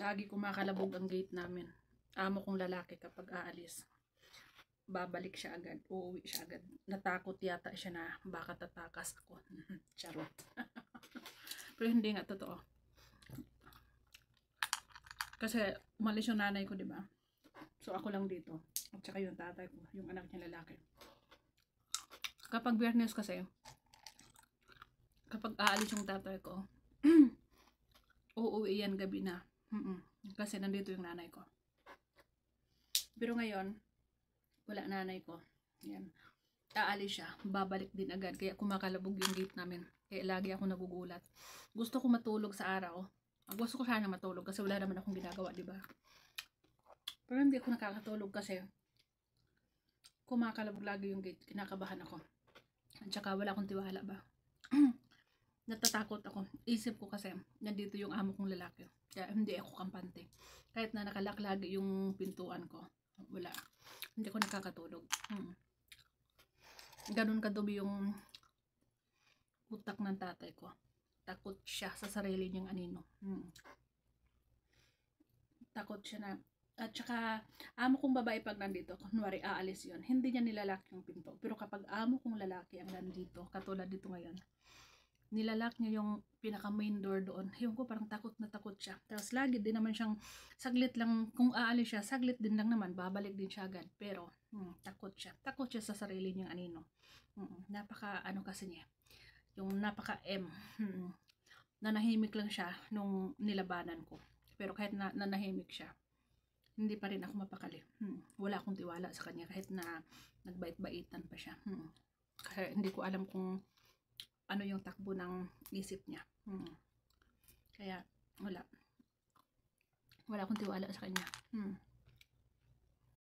Lagi kumakalabog ang gate namin. Amo kong lalaki kapag aalis, babalik siya agad, uuwi siya agad. Natakot yata siya na baka tatakas ako. Charot. Pero hindi nga totoo. Kasi umalis yung nanay ko, di ba? So ako lang dito. At saka yung tatay ko, yung anak niya lalaki. Kapag Biyernes kasi, kapag aalis yung tatay ko, uuwi yan gabi na. Kasi nandito yung nanay ko. Pero ngayon, wala nanay ko. Yan. Aalis siya, babalik din agad. Kaya kumakalabog yung gate namin. Kaya lagi ako nagugulat. Gusto ko matulog sa araw. Gusto ko sana matulog kasi wala naman akong ginagawa, di ba? Pero hindi ako nakakatulog kasi kumakalabog lagi yung gate. Kinakabahan ako. At saka wala akong tiwala ba. Natatakot ako. Isip ko kasi nandito yung amo kong lalaki. Kaya hindi ako kampante. Kahit na nakalak lagi yung pintuan ko. Wala. Hindi ako nakakatulog. Ganun kadumi yung utak ng tatay ko. Takot siya sa sarili niyang anino. Takot siya na. At saka, amo kong babae pag nandito, kunwari aalis yun, hindi niya nilalak yung pinto. Pero kapag amo kong lalaki ang nandito, katulad dito ngayon, nilalak niya yung pinaka main door doon. Yung ko parang takot na takot siya. Tapos lagi din naman siyang saglit lang, kung aalis siya, saglit din lang naman, babalik din siya agad. Pero takot siya. Takot siya sa sarili niyang anino. Napaka ano kasi niya. Yung napaka nanahimik lang siya nung nilabanan ko. Pero kahit nanahimik siya, hindi pa rin ako mapakali. Wala akong tiwala sa kanya kahit na nagbait-baitan pa siya. Kasi hindi ko alam kung ano yung takbo ng isip niya. Kaya wala akong tiwala sa kanya.